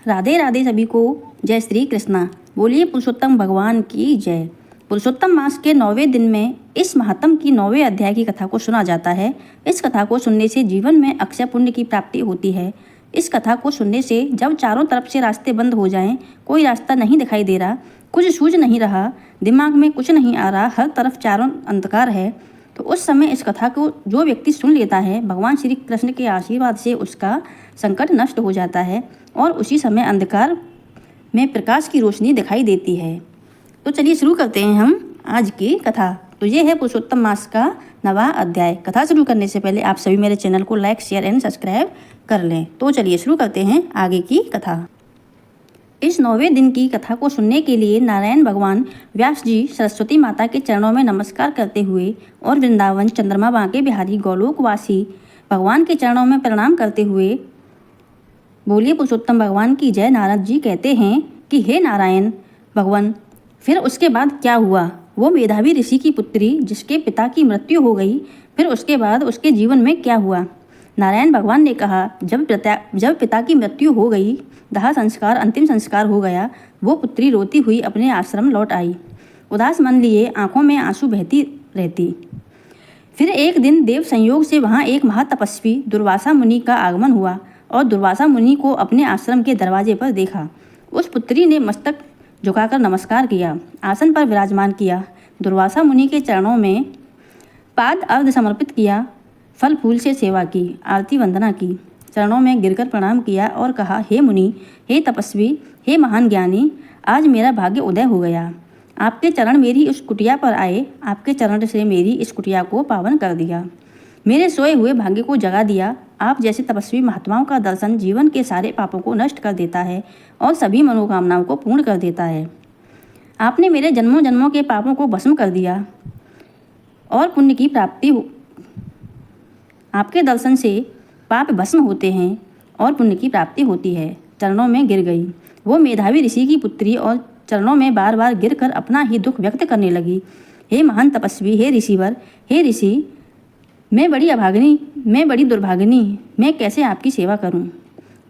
राधे राधे सभी को। जय श्री कृष्णा। बोलिए पुरुषोत्तम भगवान की जय। पुरुषोत्तम मास के 9वें दिन में इस महात्म की 9वें अध्याय की कथा को सुना जाता है। इस कथा को सुनने से जीवन में अक्षय पुण्य की प्राप्ति होती है। इस कथा को सुनने से जब चारों तरफ से रास्ते बंद हो जाएं, कोई रास्ता नहीं दिखाई दे रहा, कुछ सूझ नहीं रहा, दिमाग में कुछ नहीं आ रहा, हर तरफ चारों अंधकार है, तो उस समय इस कथा को जो व्यक्ति सुन लेता है, भगवान श्री कृष्ण के आशीर्वाद से उसका संकट नष्ट हो जाता है और उसी समय अंधकार में प्रकाश की रोशनी दिखाई देती है। तो चलिए शुरू करते हैं हम आज की कथा। तो ये है पुरुषोत्तम मास का 9वां अध्याय। कथा शुरू करने से पहले आप सभी मेरे चैनल को लाइक, शेयर एंड सब्सक्राइब कर लें। तो चलिए शुरू करते हैं आगे की कथा। इस 9वें दिन की कथा को सुनने के लिए नारायण भगवान व्यास जी सरस्वती माता के चरणों में नमस्कार करते हुए और वृंदावन चंद्रमा बांके बिहारी गोलोकवासी भगवान के चरणों में प्रणाम करते हुए बोलिए पुरुषोत्तम भगवान की जय। नारद जी कहते हैं कि हे नारायण भगवान, फिर उसके बाद क्या हुआ? वो मेधावी ऋषि की पुत्री जिसके पिता की मृत्यु हो गई, फिर उसके बाद उसके जीवन में क्या हुआ? नारायण भगवान ने कहा, जब पिता की मृत्यु हो गई, दाह संस्कार अंतिम संस्कार हो गया, वो पुत्री रोती हुई अपने आश्रम लौट आई, उदास मन लिए आंखों में आंसू बहती रहती। फिर एक दिन देव संयोग से वहाँ एक महातपस्वी दुर्वासा मुनि का आगमन हुआ और दुर्वासा मुनि को अपने आश्रम के दरवाजे पर देखा। उस पुत्री ने मस्तक झुकाकर नमस्कार किया, आसन पर विराजमान किया, दुर्वासा मुनि के चरणों में पाद अर्घ समर्पित किया, फल फूल से सेवा की, आरती वंदना की, चरणों में गिरकर प्रणाम किया और कहा, हे मुनि, हे तपस्वी, हे महान ज्ञानी, आज मेरा भाग्य उदय हो गया। आपके चरण मेरी इस कुटिया पर आए, आपके चरण से मेरी इस कुटिया को पावन कर दिया, मेरे सोए हुए भाग्य को जगा दिया। आप जैसे तपस्वी महात्माओं का दर्शन जीवन के सारे पापों को नष्ट कर देता है और सभी मनोकामनाओं को पूर्ण कर देता है। आपने मेरे जन्मों जन्मों के पापों को भस्म कर दिया और पुण्य की प्राप्ति हो। आपके दर्शन से पाप भस्म होते हैं और पुण्य की प्राप्ति होती है। चरणों में गिर गई। वो मेधावी ऋषि की पुत्री और चरणों में बार बार गिरकर अपना ही दुख व्यक्त करने लगी। हे महान तपस्वी, हे ऋषिवर, हे ऋषि, मैं बड़ी अभागिनी, मैं बड़ी दुर्भागिनी, मैं कैसे आपकी सेवा करूं?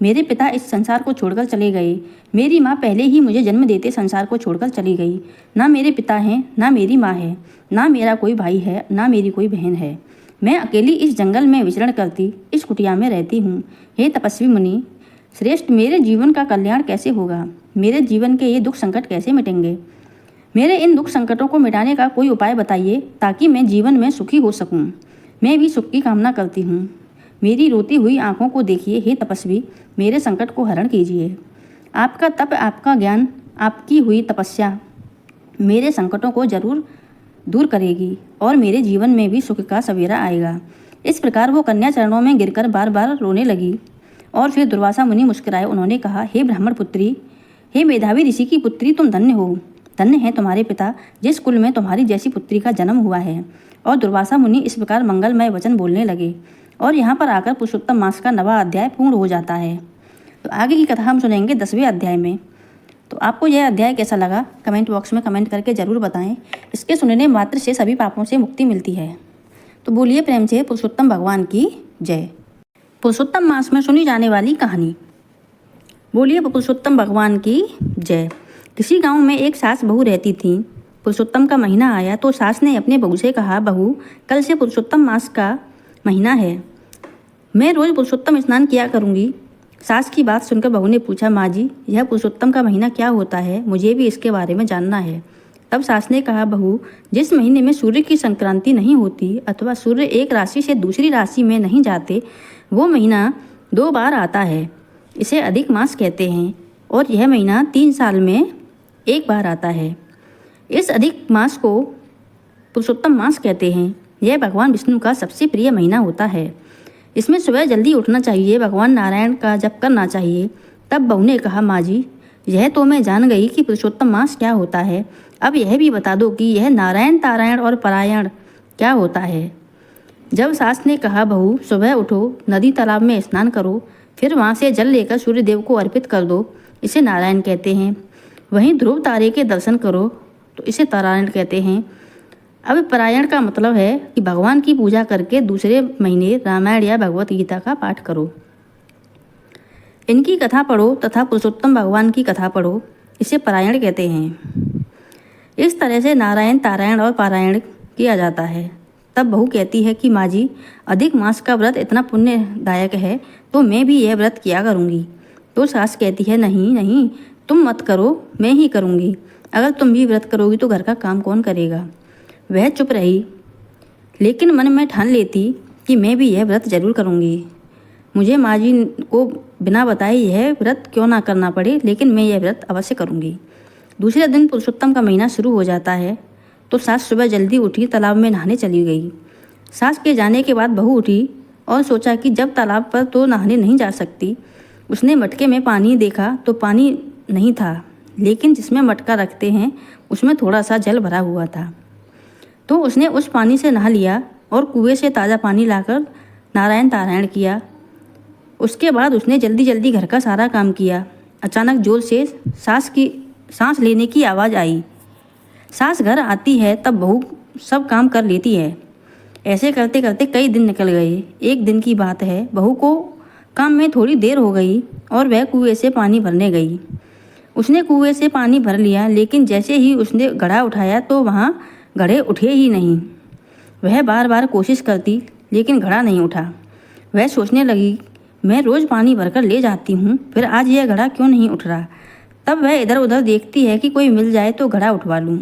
मेरे पिता इस संसार को छोड़कर चले गए। मेरी माँ पहले ही मुझे जन्म देते संसार को छोड़कर चली गई। ना मेरे पिता हैं, ना मेरी माँ है, ना मेरा कोई भाई है, ना मेरी कोई बहन है। मैं अकेली इस जंगल में विचरण करती इस कुटिया में रहती हूँ। हे तपस्वी मुनि श्रेष्ठ, मेरे जीवन का कल्याण कैसे होगा? मेरे जीवन के ये दुख संकट कैसे मिटेंगे? मेरे इन दुख संकटों को मिटाने का कोई उपाय बताइए ताकि मैं जीवन में सुखी हो सकूं। मैं भी सुख की कामना करती हूँ। मेरी रोती हुई आंखों को देखिए, हे तपस्वी, मेरे संकट को हरण कीजिए। आपका तप, आपका ज्ञान, आपकी हुई तपस्या मेरे संकटों को जरूर दूर करेगी और मेरे जीवन में भी सुख का सवेरा आएगा। इस प्रकार वो कन्या चरणों में गिरकर बार बार रोने लगी और फिर दुर्वासा मुनि मुस्कुराए। उन्होंने कहा, हे ब्राह्मण पुत्री, हे मेधावी ऋषि की पुत्री, तुम धन्य हो। धन्य है तुम्हारे पिता जिस कुल में तुम्हारी जैसी पुत्री का जन्म हुआ है। और दुर्वासा मुनि इस प्रकार मंगलमय वचन बोलने लगे और यहाँ पर आकर पुरुषोत्तम मास का 9वां अध्याय पूर्ण हो जाता है। तो आगे की कथा हम सुनेंगे 10वें अध्याय में। तो आपको यह अध्याय कैसा लगा कमेंट बॉक्स में कमेंट करके ज़रूर बताएं। इसके सुनने मात्र से सभी पापों से मुक्ति मिलती है। तो बोलिए प्रेम से पुरुषोत्तम भगवान की जय। पुरुषोत्तम मास में सुनी जाने वाली कहानी। बोलिए पुरुषोत्तम भगवान की जय। किसी गांव में एक सास बहू रहती थी। पुरुषोत्तम का महीना आया तो सास ने अपने बहू से कहा, बहू, कल से पुरुषोत्तम मास का महीना है, मैं रोज़ पुरुषोत्तम स्नान किया करूँगी। सास की बात सुनकर बहू ने पूछा, माँ जी, यह पुरुषोत्तम का महीना क्या होता है? मुझे भी इसके बारे में जानना है। तब सास ने कहा, बहू, जिस महीने में सूर्य की संक्रांति नहीं होती अथवा सूर्य एक राशि से दूसरी राशि में नहीं जाते, वो महीना 2 बार आता है। इसे अधिक मास कहते हैं और यह महीना 3 साल में 1 बार आता है। इस अधिक मास को पुरुषोत्तम मास कहते हैं। यह भगवान विष्णु का सबसे प्रिय महीना होता है। इसमें सुबह जल्दी उठना चाहिए, भगवान नारायण का जप करना चाहिए। तब बहू ने कहा, माँ जी, यह तो मैं जान गई कि पुरुषोत्तम मास क्या होता है, अब यह भी बता दो कि यह नारायण, तारायण और परायण क्या होता है। जब सास ने कहा, बहू, सुबह उठो, नदी तालाब में स्नान करो, फिर वहाँ से जल लेकर सूर्य देव को अर्पित कर दो, इसे नारायण कहते हैं। वहीं ध्रुव तारे के दर्शन करो तो इसे तारायण कहते हैं। अब परायण का मतलब है कि भगवान की पूजा करके दूसरे महीने रामायण या भगवत गीता का पाठ करो। इनकी कथा पढ़ो तथा पुरुषोत्तम भगवान की कथा पढ़ो, इसे पारायण कहते हैं। इस तरह से नारायण, तारायण और पारायण किया जाता है। तब बहू कहती है कि माँ जी, अधिक मास का व्रत इतना पुण्यदायक है तो मैं भी यह व्रत किया करूँगी। तो सास कहती है, नहीं नहीं, तुम मत करो, मैं ही करूँगी। अगर तुम भी व्रत करोगी तो घर का काम कौन करेगा। वह चुप रही, लेकिन मन में ठान लेती कि मैं भी यह व्रत जरूर करूँगी। मुझे माँ जी को बिना बताए यह व्रत क्यों ना करना पड़े, लेकिन मैं यह व्रत अवश्य करूँगी। दूसरे दिन पुरुषोत्तम का महीना शुरू हो जाता है तो सास सुबह जल्दी उठी, तालाब में नहाने चली गई। सास के जाने के बाद बहू उठी और सोचा कि जब तालाब पर तो नहाने नहीं जा सकती। उसने मटके में पानी देखा तो पानी नहीं था, लेकिन जिसमें मटका रखते हैं उसमें थोड़ा सा जल भरा हुआ था। तो उसने उस पानी से नहा लिया और कुएं से ताज़ा पानी लाकर नारायण तारायण किया। उसके बाद उसने जल्दी जल्दी घर का सारा काम किया। अचानक जोर से सास की सांस लेने की आवाज़ आई। सास घर आती है तब बहू सब काम कर लेती है। ऐसे करते करते कई दिन निकल गए। एक दिन की बात है, बहू को काम में थोड़ी देर हो गई और वह कुएं से पानी भरने गई। उसने कुएं से पानी भर लिया, लेकिन जैसे ही उसने घड़ा उठाया तो वहाँ घड़े उठे ही नहीं। वह बार बार कोशिश करती लेकिन घड़ा नहीं उठा। वह सोचने लगी, मैं रोज़ पानी भरकर ले जाती हूँ, फिर आज यह घड़ा क्यों नहीं उठ रहा। तब वह इधर उधर देखती है कि कोई मिल जाए तो घड़ा उठवा लूँ।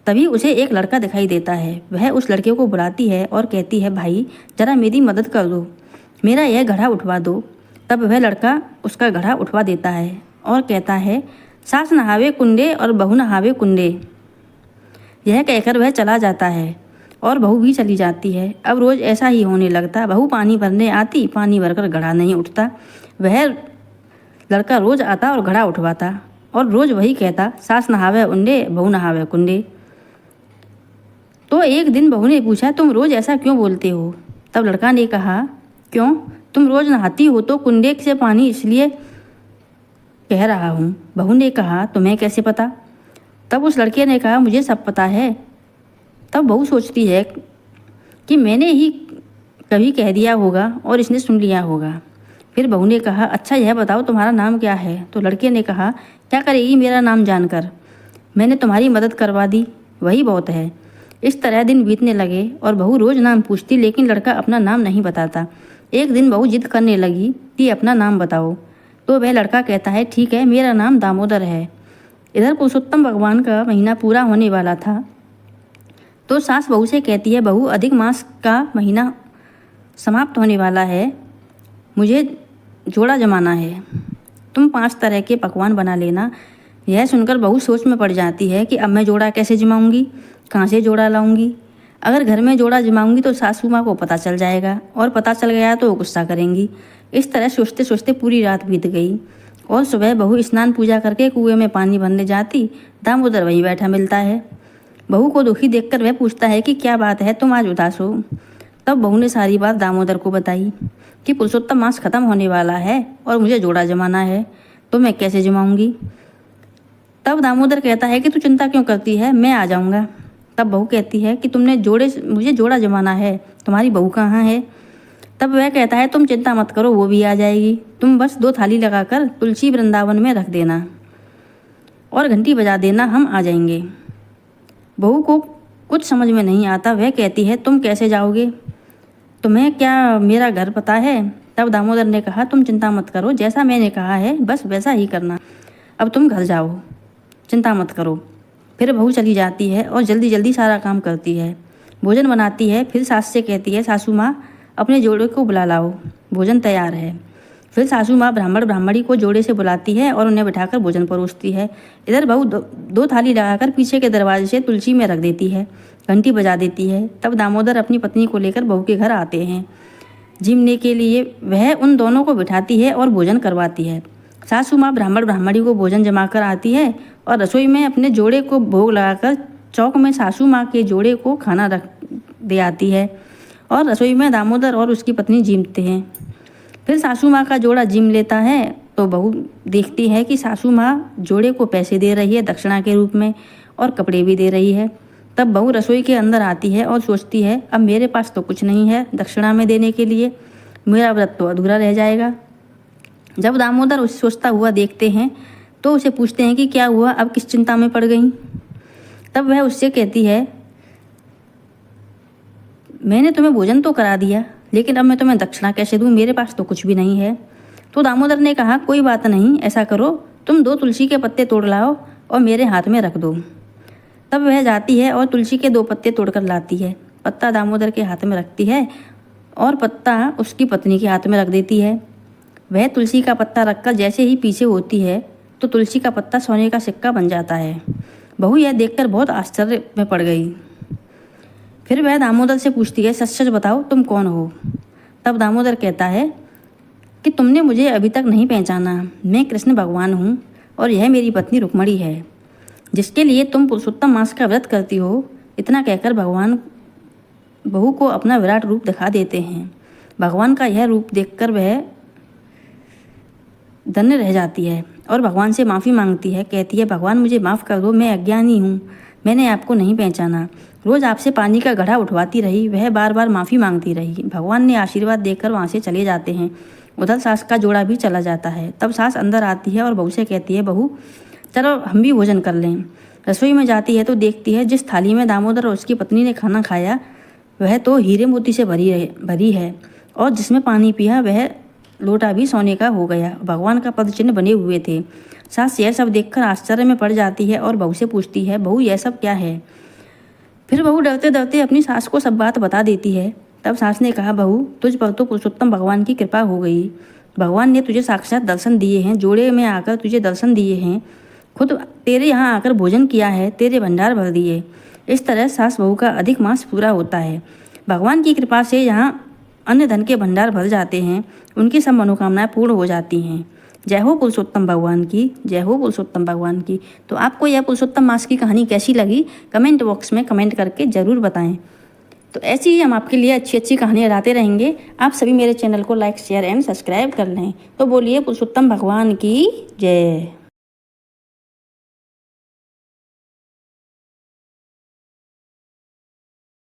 तभी उसे एक लड़का दिखाई देता है। वह उस लड़के को बुलाती है और कहती है, भाई ज़रा मेरी मदद कर दो, मेरा यह घड़ा उठवा दो। तब वह लड़का उसका घड़ा उठवा देता है और कहता है, सास नहावे कुंडे और बहू नहावे कुंडे। यह कहकर वह चला जाता है और बहू भी चली जाती है। अब रोज़ ऐसा ही होने लगता। बहू पानी भरने आती, पानी भरकर घड़ा नहीं उठता। वह लड़का रोज़ आता और घड़ा उठवाता और रोज़ वही कहता, सास नहावे उंडे, बहू नहावे कुंडे। तो एक दिन बहू ने पूछा, तुम रोज़ ऐसा क्यों बोलते हो। तब लड़का ने कहा, क्यों, तुम रोज़ नहाती हो तो कुंडे से पानी इसलिए कह रहा हूँ। बहू ने कहा, तुम्हें कैसे पता। तब उस लड़के ने कहा, मुझे सब पता है। तब बहू सोचती है कि मैंने ही कभी कह दिया होगा और इसने सुन लिया होगा। फिर बहू ने कहा, अच्छा यह बताओ तुम्हारा नाम क्या है। तो लड़के ने कहा, क्या करेगी मेरा नाम जानकर, मैंने तुम्हारी मदद करवा दी, वही बहुत है। इस तरह दिन बीतने लगे और बहू रोज़ नाम पूछती, लेकिन लड़का अपना नाम नहीं बताता। एक दिन बहू जिद करने लगी कि अपना नाम बताओ। तो वह लड़का कहता है, ठीक है, मेरा नाम दामोदर है। इधर पुरुषोत्तम भगवान का महीना पूरा होने वाला था तो सास बहू से कहती है, बहू अधिक मास का महीना समाप्त होने वाला है, मुझे जोड़ा जमाना है, तुम 5 तरह के पकवान बना लेना। यह सुनकर बहू सोच में पड़ जाती है कि अब मैं जोड़ा कैसे जमाऊंगी, कहाँ से जोड़ा लाऊंगी। अगर घर में जोड़ा जमाऊंगी तो सासू माँ को पता चल जाएगा और पता चल गया तो वो गुस्सा करेंगी। इस तरह सोचते सोचते पूरी रात बीत गई और सुबह बहू स्नान पूजा करके कुएं में पानी भरने जाती। दामोदर वहीं बैठा मिलता है। बहू को दुखी देखकर वह पूछता है कि क्या बात है, तुम आज उदास हो। तब बहू ने सारी बात दामोदर को बताई कि पुरुषोत्तम मास खत्म होने वाला है और मुझे जोड़ा जमाना है, तो मैं कैसे जमाऊंगी। तब दामोदर कहता है कि तू चिंता क्यों करती है, मैं आ जाऊंगा। तब बहू कहती है कि मुझे जोड़ा जमाना है, तुम्हारी बहू कहाँ है। तब वह कहता है, तुम चिंता मत करो, वो भी आ जाएगी, तुम बस 2 थाली लगाकर तुलसी वृंदावन में रख देना और घंटी बजा देना, हम आ जाएंगे। बहू को कुछ समझ में नहीं आता। वह कहती है, तुम कैसे जाओगे, तुम्हें क्या मेरा घर पता है। तब दामोदर ने कहा, तुम चिंता मत करो, जैसा मैंने कहा है बस वैसा ही करना, अब तुम घर जाओ, चिंता मत करो। फिर बहू चली जाती है और जल्दी जल्दी सारा काम करती है, भोजन बनाती है। फिर सास से कहती है, सासू माँ अपने जोड़े को बुला लाओ, भोजन तैयार है। फिर सासू माँ ब्राह्मण ब्राह्मणी को जोड़े से बुलाती है और उन्हें बिठाकर भोजन परोसती है। इधर बहू 2 थाली लगाकर पीछे के दरवाजे से तुलसी में रख देती है, घंटी बजा देती है। तब दामोदर अपनी पत्नी को लेकर बहू के घर आते हैं। जिमने के लिए वह उन दोनों को बिठाती है और भोजन करवाती है। सासू माँ ब्राह्मण ब्राह्मणी को भोजन जमा कर आती है और रसोई में अपने जोड़े को भोग लगाकर चौक में सासू माँ के जोड़े को खाना रख दे आती है और रसोई में दामोदर और उसकी पत्नी जीमते हैं। फिर सासू माँ का जोड़ा जीम लेता है तो बहू देखती है कि सासू माँ जोड़े को पैसे दे रही है दक्षिणा के रूप में और कपड़े भी दे रही है। तब बहू रसोई के अंदर आती है और सोचती है, अब मेरे पास तो कुछ नहीं है दक्षिणा में देने के लिए, मेरा व्रत तो अधूरा रह जाएगा। जब दामोदर उसे सोचता हुआ देखते हैं तो उसे पूछते हैं कि क्या हुआ, अब किस चिंता में पड़ गई। तब वह उससे कहती है, मैंने तुम्हें भोजन तो करा दिया, लेकिन अब मैं तुम्हें दक्षिणा कैसे दूँ, मेरे पास तो कुछ भी नहीं है। तो दामोदर ने कहा, कोई बात नहीं, ऐसा करो, तुम 2 तुलसी के पत्ते तोड़ लाओ और मेरे हाथ में रख दो। तब वह जाती है और तुलसी के 2 पत्ते तोड़कर लाती है। पत्ता दामोदर के हाथ में रखती है और पत्ता उसकी पत्नी के हाथ में रख देती है। वह तुलसी का पत्ता रखकर जैसे ही पीछे होती है तो तुलसी का पत्ता सोने का सिक्का बन जाता है। बहू यह देखकर बहुत आश्चर्य में पड़ गई। फिर वह दामोदर से पूछती है, सच सच बताओ तुम कौन हो। तब दामोदर कहता है कि तुमने मुझे अभी तक नहीं पहचाना, मैं कृष्ण भगवान हूँ और यह मेरी पत्नी रुक्मणी है, जिसके लिए तुम पुरुषोत्तम मास का व्रत करती हो। इतना कहकर भगवान बहू को अपना विराट रूप दिखा देते हैं। भगवान का यह रूप देखकर वह धन्य रह जाती है और भगवान से माफ़ी मांगती है। कहती है, भगवान मुझे माफ़ कर दो, मैं अज्ञानी हूँ, मैंने आपको नहीं पहचाना। रोज़ आपसे पानी का घड़ा उठवाती रही, वह बार बार माफ़ी मांगती रही। भगवान ने आशीर्वाद देकर वहाँ से चले जाते हैं। उधर सास का जोड़ा भी चला जाता है। तब सास अंदर आती है और बहू से कहती है, बहू चलो हम भी भोजन कर लें। रसोई में जाती है तो देखती है जिस थाली में दामोदर और उसकी पत्नी ने खाना खाया वह तो हीरे मोती से भरी है और जिसमें पानी पिया वह लोटा भी सोने का हो गया। भगवान का पद चिन्ह बने हुए थे। सास यह सब देखकर आश्चर्य में पड़ जाती है और बहू से पूछती है, बहू यह सब क्या है। फिर बहू डरते डरते अपनी सास को सब बात बता देती है। तब सास ने कहा, बहू तुझ पर तो पुरुषोत्तम भगवान की कृपा हो गई। भगवान ने तुझे साक्षात दर्शन दिए हैं, जोड़े में आकर तुझे दर्शन दिए हैं, खुद तेरे यहाँ आकर भोजन किया है, तेरे भंडार भर दिए। इस तरह सास बहू का अधिक मास पूरा होता है। भगवान की कृपा से यहाँ अन्य धन के भंडार भर जाते हैं, उनकी सब मनोकामनाएं पूर्ण हो जाती हैं। जय हो पुरुषोत्तम भगवान की, जय हो पुरुषोत्तम भगवान की। तो आपको यह पुरुषोत्तम मास की कहानी कैसी लगी कमेंट बॉक्स में कमेंट करके ज़रूर बताएं। तो ऐसी ही हम आपके लिए अच्छी अच्छी कहानियाँ लाते रहेंगे। आप सभी मेरे चैनल को लाइक शेयर एंड सब्सक्राइब कर लें। तो बोलिए पुरुषोत्तम भगवान की जय।